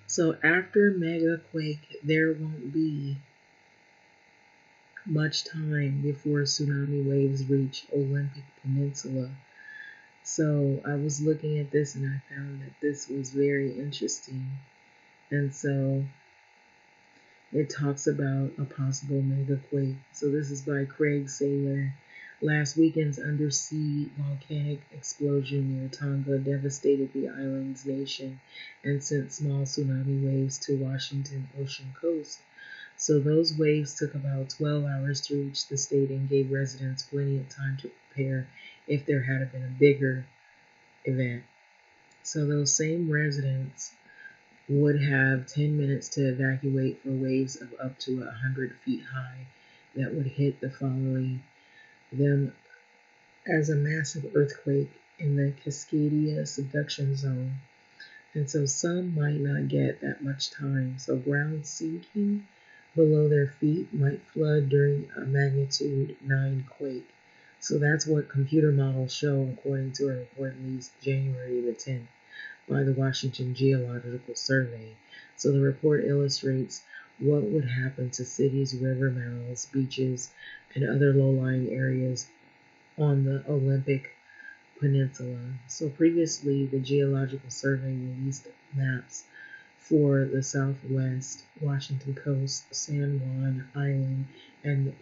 So after Mega Quake, there won't be much time before tsunami waves reach Olympic Peninsula. So I was looking at this and I found that this was very interesting. And so it talks about a possible mega quake. So this is by Craig Saylor. Last weekend's undersea volcanic explosion near Tonga devastated the island's nation and sent small tsunami waves to Washington Ocean coast. So those waves took about 12 hours to reach the state and gave residents plenty of time to prepare if there had been a bigger event. So those same residents would have 10 minutes to evacuate for waves of up to 100 feet high that would hit the following them as a massive earthquake in the Cascadia Subduction Zone. And so some might not get that much time. So ground sinking below their feet might flood during a magnitude 9 quake. So that's what computer models show according to a report released January the 10th by the Washington Geological Survey. So the report illustrates what would happen to cities, river mouths, beaches, and other low-lying areas on the Olympic Peninsula. So previously, the Geological Survey released maps for the southwest Washington coast, San Juan Island, and the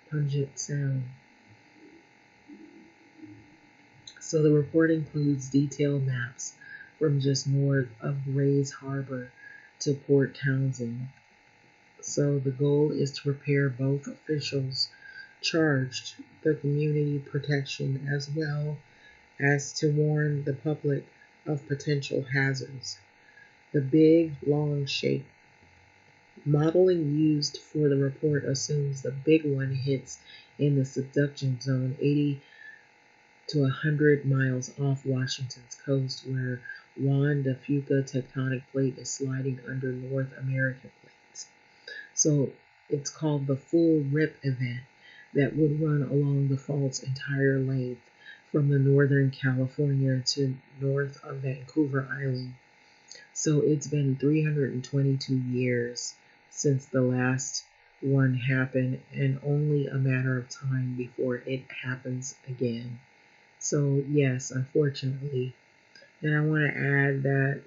Puget Sound. So the report includes detailed maps from just north of Grays Harbor to Port Townsend. So the goal is to prepare both officials charged the community protection as well as to warn the public of potential hazards. The big, long shake. Modeling used for the report assumes the big one hits in the subduction zone 80 to 100 miles off Washington's coast, where Juan de Fuca tectonic plate is sliding under North American plates. So it's called the full rip event that would run along the fault's entire length from the northern California to north of Vancouver Island. So it's been 322 years since the last one happened and only a matter of time before it happens again. So yes, unfortunately. And I want to add that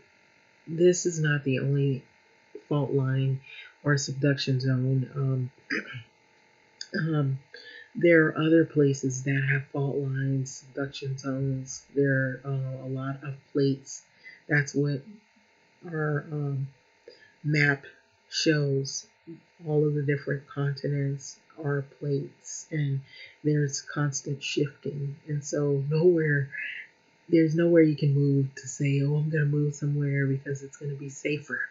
this is not the only fault line or subduction zone. There are other places that have fault lines, subduction zones. There are a lot of plates. That's what our map shows. All of the different continents are plates, and there's constant shifting. And so there's nowhere you can move to say, oh, I'm going to move somewhere because it's going to be safer.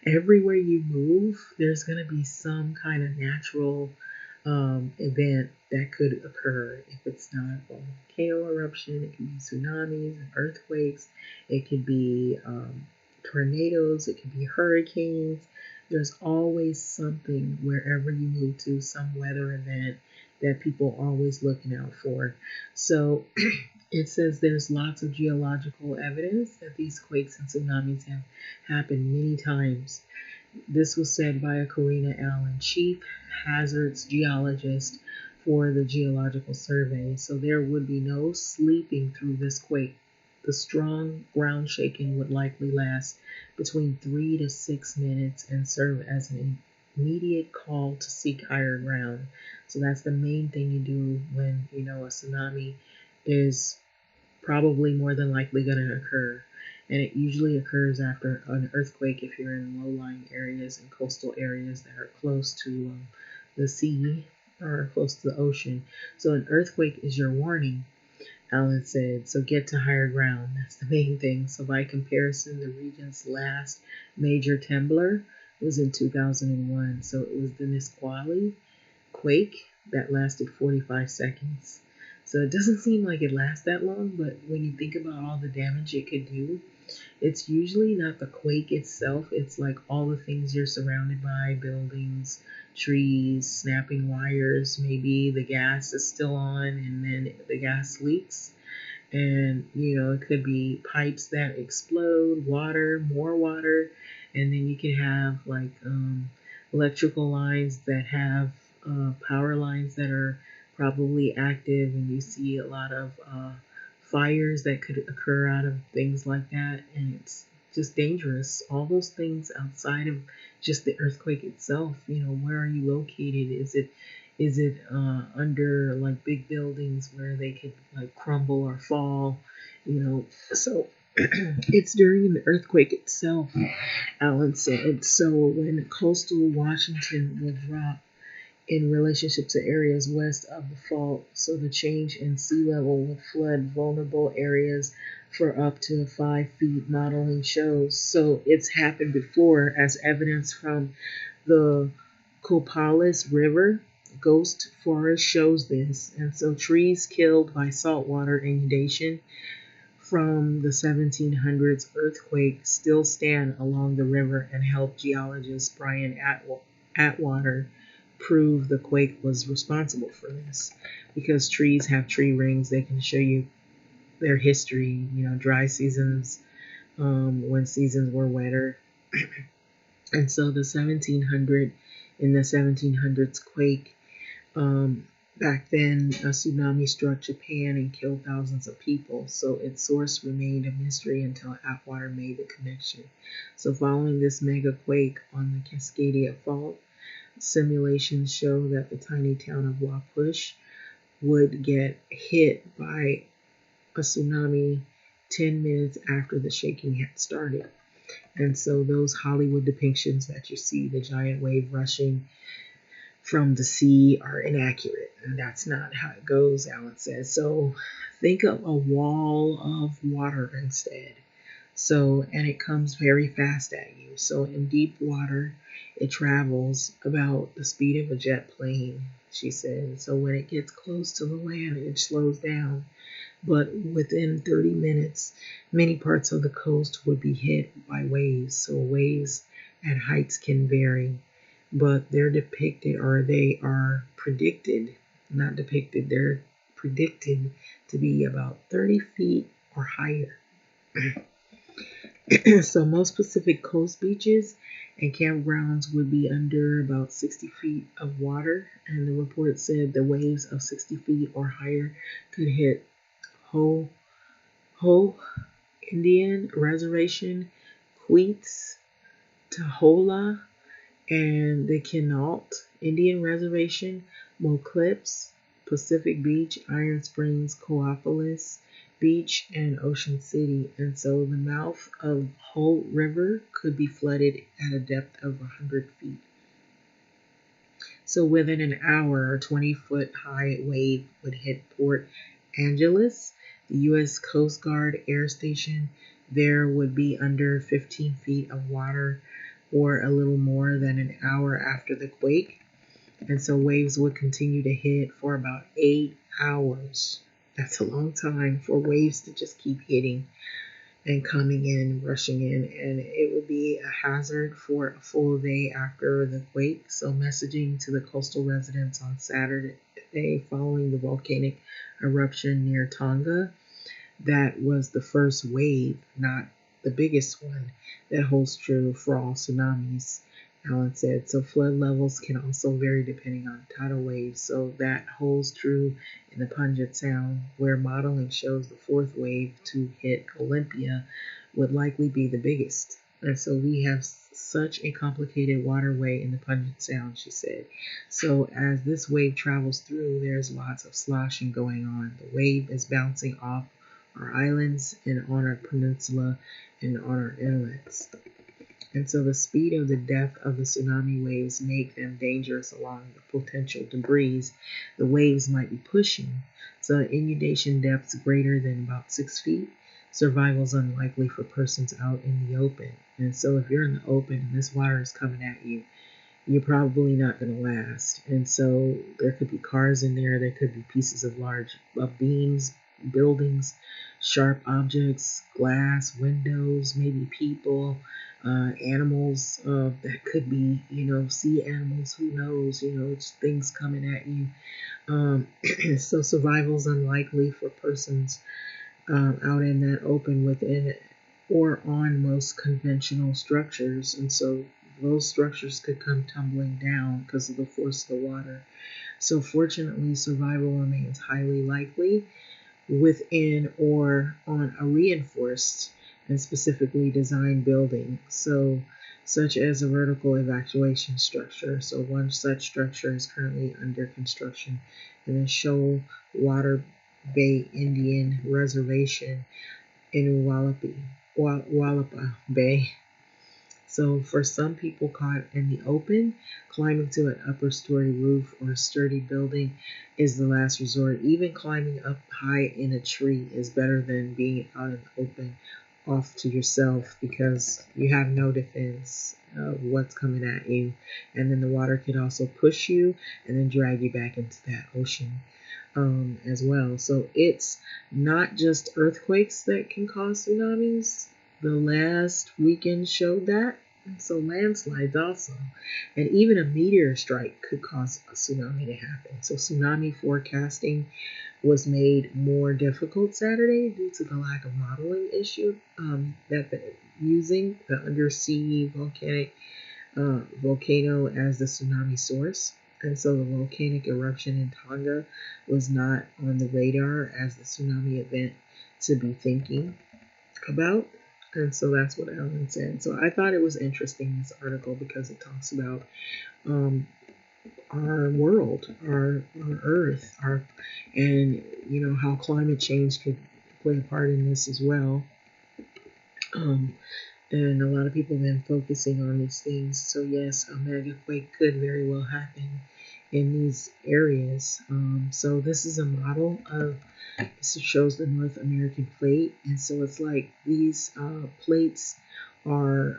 Everywhere you move, there's going to be some kind of natural event that could occur. If it's not a volcano eruption, it could be tsunamis and earthquakes. It could be tornadoes. It could be hurricanes. There's always something wherever you move to, some weather event that people are always looking out for. So it says there's lots of geological evidence that these quakes and tsunamis have happened many times. This was said by Karina Allen, chief hazards geologist for the Geological Survey. So there would be no sleeping through this quake. The strong ground shaking would likely last between 3 to 6 minutes and serve as an immediate call to seek higher ground. So that's the main thing you do when you know a tsunami is probably more than likely going to occur. And it usually occurs after an earthquake if you're in low-lying areas and coastal areas that are close to the sea or close to the ocean. So an earthquake is your warning, Alan said. So get to higher ground. That's the main thing. So by comparison, the region's last major trembler was in 2001. So it was the Nisqually quake that lasted 45 seconds. So it doesn't seem like it lasts that long, but when you think about all the damage it could do, it's usually not the quake itself. It's like all the things you're surrounded by, buildings, trees, snapping wires, maybe the gas is still on and then the gas leaks And it could be pipes that explode, water, more water, and then you can have like electrical lines that have power lines that are probably active, and you see a lot of fires that could occur out of things like that, and it's just dangerous. All those things outside of just the earthquake itself. Where are you located? Is it under like big buildings where they could like crumble or fall? So it's during the earthquake itself, Alan said. So when coastal Washington will drop in relationship to areas west of the fault, so the change in sea level would flood vulnerable areas for up to 5 feet, modeling shows. So it's happened before, as evidence from the Copalis River. Ghost forest shows this, and so trees killed by saltwater inundation from the 1700s earthquake still stand along the river and help geologist Brian Atwater prove the quake was responsible for this. Because trees have tree rings, they can show you their history, dry seasons, when seasons were wetter. And so in the 1700s quake, back then, a tsunami struck Japan and killed thousands of people, so its source remained a mystery until Atwater made the connection. So following this mega quake on the Cascadia Fault, simulations show that the tiny town of Wapush would get hit by a tsunami 10 minutes after the shaking had started. And so those Hollywood depictions that you see, the giant wave rushing from the sea, are inaccurate. And that's not how it goes, Alan says. So think of a wall of water instead. And it comes very fast at you. So in deep water, it travels about the speed of a jet plane, she said. So when it gets close to the land, it slows down. But within 30 minutes, many parts of the coast would be hit by waves. So waves at heights can vary, but they're depicted, or they are predicted, not depicted, they're predicted to be about 30 feet or higher. So most Pacific coast beaches and campgrounds would be under about 60 feet of water, and the report said the waves of 60 feet or higher could hit Ho Indian Reservation, Quakes, Tahola, and the Quinault Indian Reservation, Moclips, Pacific Beach, Iron Springs, Coapolis Beach, and Ocean City. And so the mouth of Ho River could be flooded at a depth of 100 feet. So within an hour, a 20-foot high wave would hit Port Angeles, the U.S. Coast Guard Air Station. There would be under 15 feet of water, or a little more than an hour after the quake. And so waves would continue to hit for about 8 hours. That's a long time for waves to just keep hitting and coming in, rushing in, and it would be a hazard for a full day after the quake. So messaging to the coastal residents on Saturday following the volcanic eruption near Tonga, that was the first wave, not the biggest one. That holds true for all tsunamis, Alan said. So flood levels can also vary depending on tidal waves. So that holds true in the Puget Sound, where modeling shows the fourth wave to hit Olympia would likely be the biggest. And so we have such a complicated waterway in the Puget Sound, she said. So as this wave travels through, there's lots of sloshing going on. The wave is bouncing off our islands and on our peninsula and on our inlets. And so the speed of the depth of the tsunami waves make them dangerous along the potential debris the waves might be pushing. So inundation depths greater than about 6 feet, survival is unlikely for persons out in the open. And so if you're in the open and this water is coming at you, you're probably not going to last. And so there could be cars in there, there could be pieces of large beams, buildings, sharp objects, glass, windows, maybe people, animals that could be, sea animals, who knows, it's things coming at you. So survival is unlikely for persons out in that open within or on most conventional structures. And so those structures could come tumbling down because of the force of the water. So fortunately, survival remains highly likely within or on a reinforced and specifically designed building, so such as a vertical evacuation structure. So one such structure is currently under construction in the Shoal Water Bay Indian Reservation in Wallapa Bay. So for some people caught in the open, climbing to an upper story roof or a sturdy building is the last resort. Even climbing up high in a tree is better than being out in the open off to yourself, because you have no defense of what's coming at you. And then the water could also push you and then drag you back into that ocean as well. So it's not just earthquakes that can cause tsunamis. The last weekend showed that. And so landslides also. And even a meteor strike could cause a tsunami to happen. So tsunami forecasting was made more difficult Saturday due to the lack of modeling issue that they're using the undersea volcano as the tsunami source. And so the volcanic eruption in Tonga was not on the radar as the tsunami event to be thinking about. And so that's what Ellen said. So I thought it was interesting, this article, because it talks about our world, our Earth, and how climate change could play a part in this as well. And a lot of people have been focusing on these things. So yes, a mega quake could very well happen in these areas. So this is a model of, this shows the North American plate. And so it's like these plates are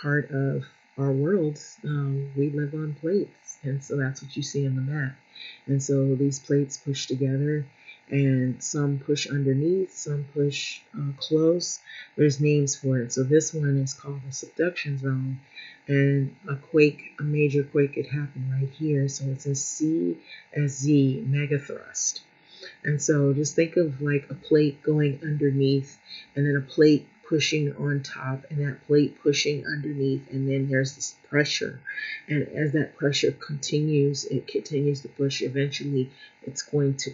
part of our world. We live on plates. And so that's what you see in the map. And so these plates push together, and some push underneath, some push close. There's names for it. So this one is called the Subduction Zone, and a major quake could happen right here. So it's a CSZ megathrust. And so just think of like a plate going underneath, and then a plate pushing on top, and that plate pushing underneath, and then there's this pressure. And as that pressure continues, it continues to push. Eventually, it's going to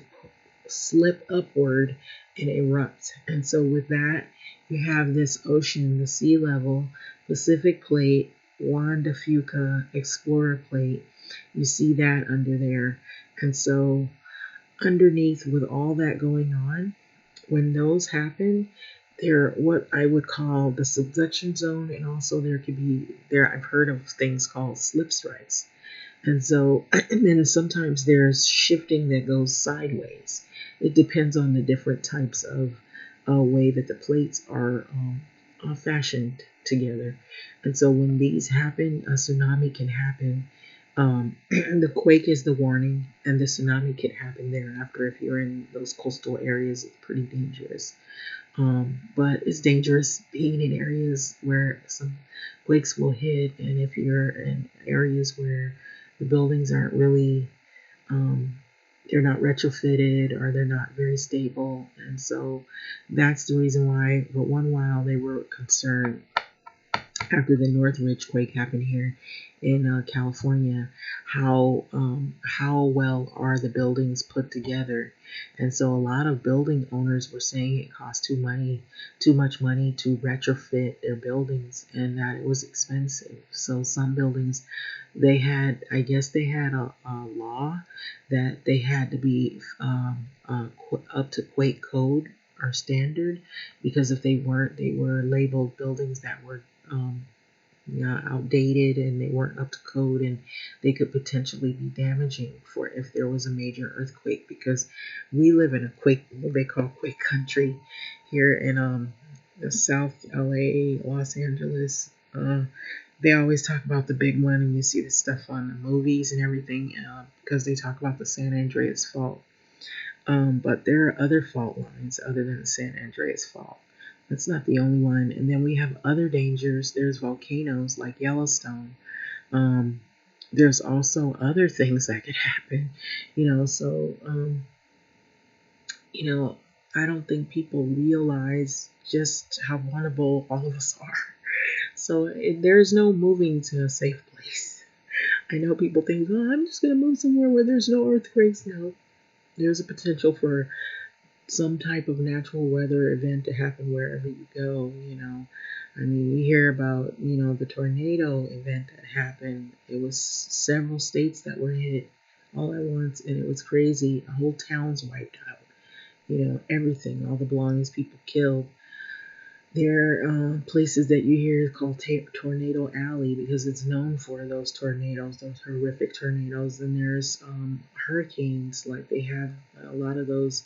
slip upward and erupt. And so with that, you have this ocean, the sea level, Pacific plate, Juan de Fuca explorer plate. You see that under there. And so underneath, with all that going on, when those happen, they're what I would call the subduction zone, and also I've heard of things called slip strikes. And so, and then sometimes there's shifting that goes sideways. It depends on the different types of way that the plates are fashioned together. And so when these happen, a tsunami can happen. The quake is the warning, and the tsunami can happen thereafter. If you're in those coastal areas, it's pretty dangerous. But it's dangerous being in areas where some quakes will hit, and if you're in areas where the buildings aren't really, they're not retrofitted, or they're not very stable. And so that's the reason why, for one while, they were concerned after the Northridge quake happened here in California, how well are the buildings put together. And so a lot of building owners were saying it cost too much money to retrofit their buildings, and that it was expensive. So some buildings, I guess they had a law that they had to be up to Quake code or standard, because if they weren't, they were labeled buildings that were outdated, and they weren't up to code, and they could potentially be damaging for if there was a major earthquake, because we live in a quake, what they call quake country here in the South LA, Los Angeles. They always talk about the big one, and you see this stuff on the movies and everything, because they talk about the San Andreas fault. But there are other fault lines other than the San Andreas fault. That's not the only one. And then we have other dangers. There's volcanoes like Yellowstone. There's also other things that could happen, so, I don't think people realize just how vulnerable all of us are. So there's no moving to a safe place. I know people think, oh, I'm just going to move somewhere where there's no earthquakes. No, there's a potential for some type of natural weather event to happen wherever you go, I mean, you hear about, the tornado event that happened. It was several states that were hit all at once, and it was crazy. Whole towns wiped out, everything, all the belongings, people killed. There are places that you hear called Tornado Alley because it's known for those tornadoes, those horrific tornadoes. And there's hurricanes, like they have a lot of those,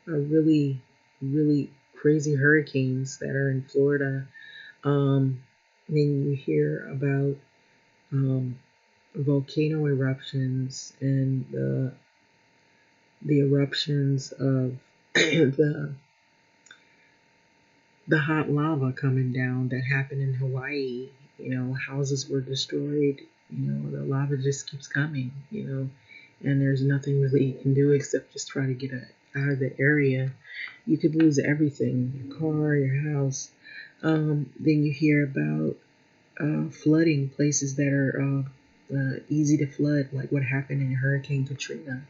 really, really crazy hurricanes that are in Florida. Then you hear about volcano eruptions and the eruptions of the hot lava coming down that happened in Hawaii. Houses were destroyed. The lava just keeps coming, and there's nothing really you can do except just try to get out of the area. You could lose everything, your car, your house. Then you hear about flooding, places that are easy to flood, like what happened in Hurricane Katrina.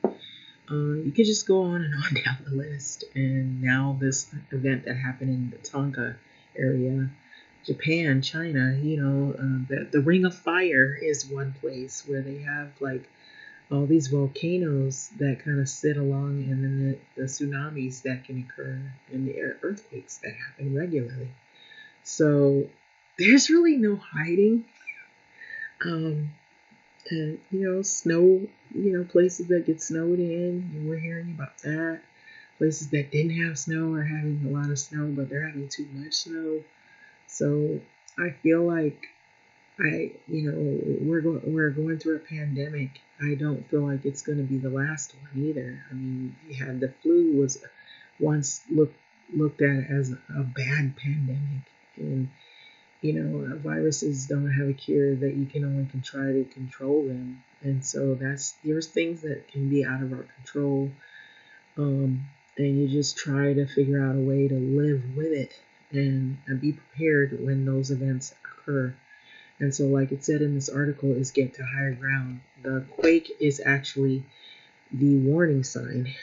You could just go on and on down the list. And now this event that happened in the Tonga area, Japan, China, the Ring of Fire is one place where they have like all these volcanoes that kind of sit along, and then the tsunamis that can occur and the earthquakes that happen regularly. So there's really no hiding. Snow, places that get snowed in, we're hearing about that. Places that didn't have snow are having a lot of snow, but they're having too much snow. So I feel like we're going through a pandemic. I don't feel like it's going to be the last one either. I mean, you had the flu was once looked at as a bad pandemic, and viruses don't have a cure, that you can only try to control them. And so there's things that can be out of our control. And you just try to figure out a way to live with it and be prepared when those events occur. And so, like it said in this article, is get to higher ground. The quake is actually the warning sign.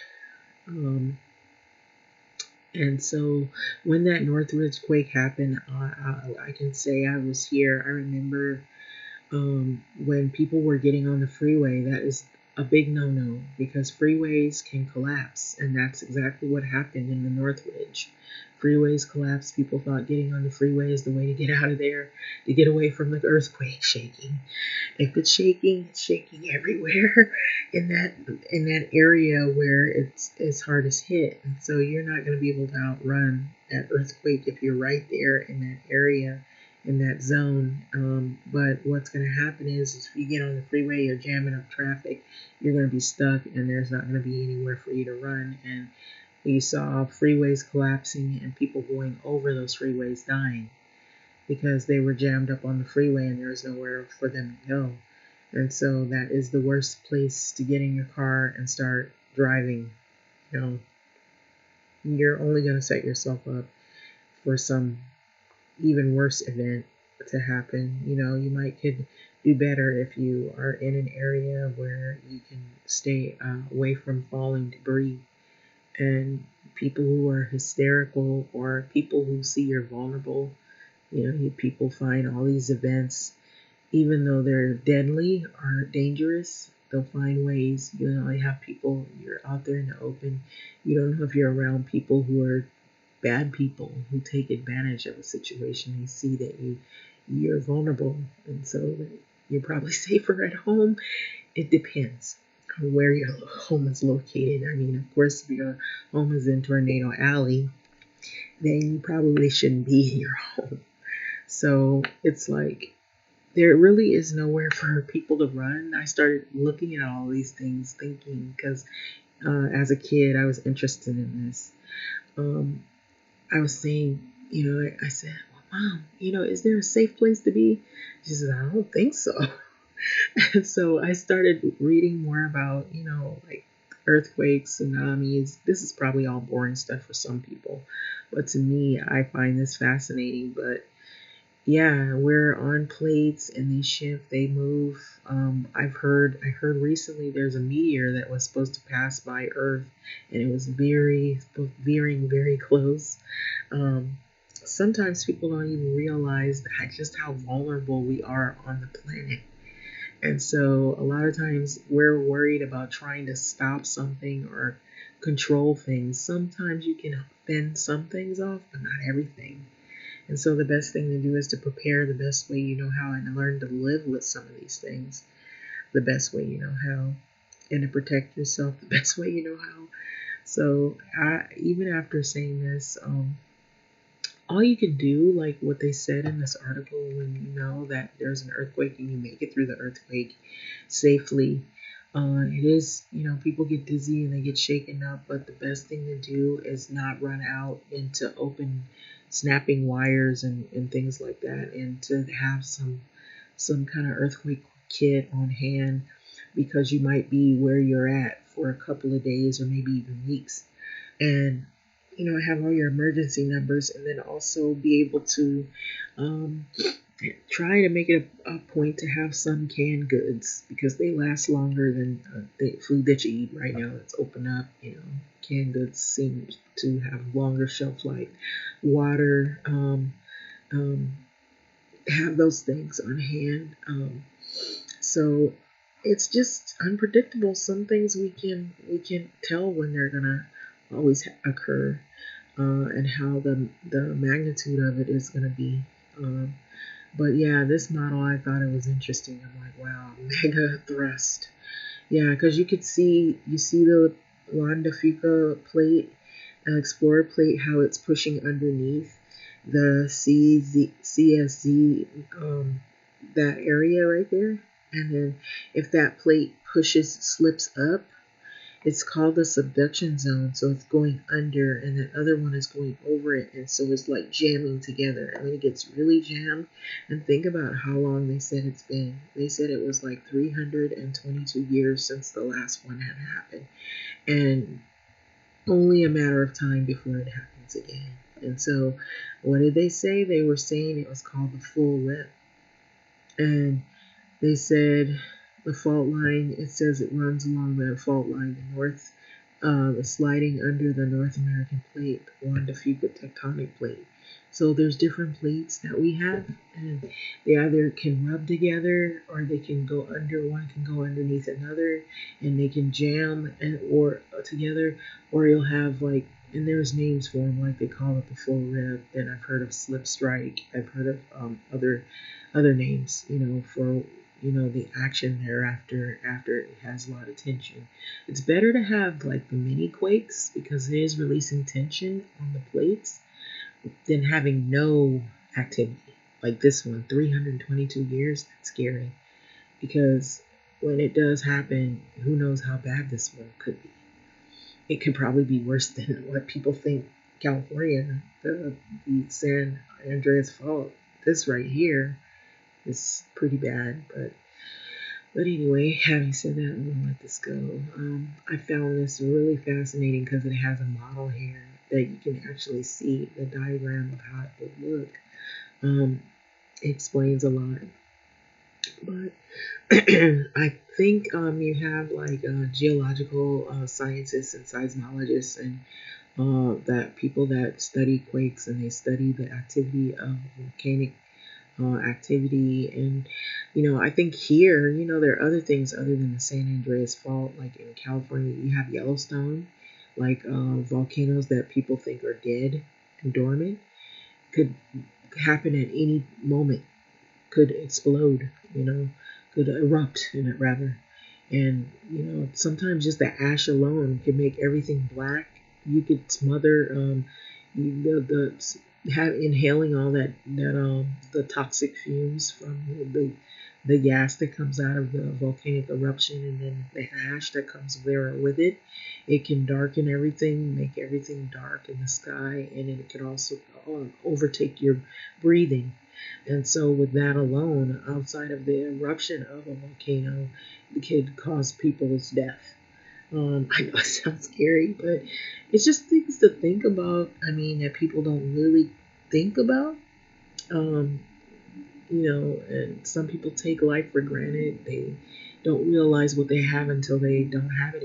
And so when that Northridge quake happened, I can say I was here. I remember when people were getting on the freeway. That is a big no-no because freeways can collapse. And that's exactly what happened in the Northridge. Freeways collapsed. People thought getting on the freeway is the way to get out of there, to get away from the earthquake shaking. If it's shaking everywhere in that area where it's hardest hit. And so you're not going to be able to outrun that earthquake if you're right there in that area, in that zone. But what's going to happen is if you get on the freeway, you're jamming up traffic, you're going to be stuck, and there's not going to be anywhere for you to run. And you saw freeways collapsing and people going over those freeways dying because they were jammed up on the freeway and there was nowhere for them to go. And so that is the worst place to get in your car and start driving. You're only going to set yourself up for some even worse event to happen. You might could do better if you are in an area where you can stay away from falling debris. And people who are hysterical or people who see you're vulnerable, people find all these events, even though they're deadly or dangerous, they'll find ways. You have people, you're out there in the open, you don't know if you're around people who are bad people who take advantage of a situation. They see that you're vulnerable, and so you're probably safer at home. It depends on where your home is located. I mean, of course, if your home is in Tornado Alley, then you probably shouldn't be in your home. So it's like there really is nowhere for people to run. I started looking at all these things, thinking, because as a kid, I was interested in this. I was saying, I said, well, Mom, is there a safe place to be? She said, I don't think so. And so I started reading more about, like earthquakes, tsunamis. This is probably all boring stuff for some people, but to me, I find this fascinating. But yeah, we're on plates and they shift, they move. I heard recently there's a meteor that was supposed to pass by Earth, and it was veering very close. Um, Sometimes people don't even realize just how vulnerable we are on the planet. And so a lot of times we're worried about trying to stop something or control things. Sometimes you can fend some things off, but not everything. And so the best thing to do is to prepare the best way you know how and learn to live with some of these things the best way you know how and to protect yourself the best way you know how. So even after saying this, all you can do, like what they said in this article, when you know that there's an earthquake and you make it through the earthquake safely, it is, people get dizzy and they get shaken up, but the best thing to do is not run out into open snapping wires and things like that, and to have some kind of earthquake kit on hand because you might be where you're at for a couple of days or maybe even weeks. And have all your emergency numbers, and then also be able to um, try to make it a point to have some canned goods because they last longer than the food that you eat right now that's open up. Canned goods seem to have longer shelf life. Water, um, have those things on hand. So it's just unpredictable. Some things we can tell when they're gonna always occur, and how the magnitude of it is gonna be. But yeah, this model, I thought it was interesting. I'm like, wow, mega thrust. Yeah, because you see the Juan de Fuca plate, Explorer plate, how it's pushing underneath the CSZ, that area right there. And then if that plate slips up, it's called the subduction zone. So it's going under, and the other one is going over it. And so it's like jamming together. And when it gets really jammed, and think about how long they said it's been. They said it was like 322 years since the last one had happened. And only a matter of time before it happens again. And so, what did they say? They were saying it was called the full rip. And they said the fault line, it says it runs along the fault line, the north, the sliding under the North American plate, the Juan de Fuca tectonic plate. So there's different plates that we have, and they either can rub together or they can go under. One can go underneath another, and they can jam or together, or you'll have like, and there's names for them, like they call it the full rip. Then I've heard of slip strike. I've heard of other names, for the action there after it has a lot of tension. It's better to have like the mini quakes because it is releasing tension on the plates than having no activity. Like this one, 322 years, that's scary. Because when it does happen, who knows how bad this one could be. It could probably be worse than what people think. California, the San Andreas Fault, this right here is pretty bad. But anyway, having said that, I'm gonna let this go. I found this really fascinating because it has a model here that you can actually see the diagram of how it would look. It explains a lot. But I think you have like geological scientists and seismologists and that people that study quakes, and they study the activity of volcanic activity. And I think here, there are other things other than the San Andreas Fault. Like in California, you have Yellowstone, like volcanoes that people think are dead and dormant could happen at any moment, could explode, could erupt in it rather. And sometimes just the ash alone can make everything black. You could smother have inhaling all that the toxic fumes from the gas that comes out of the volcanic eruption, and then the ash that comes there with it. It can darken everything, make everything dark in the sky, and it can also overtake your breathing. And so with that alone, outside of the eruption of a volcano, it could cause people's death. I know it sounds scary, but it's just things to think about. I mean, that people don't really think about. Um, and some people take life for granted. They don't realize what they have until they don't have it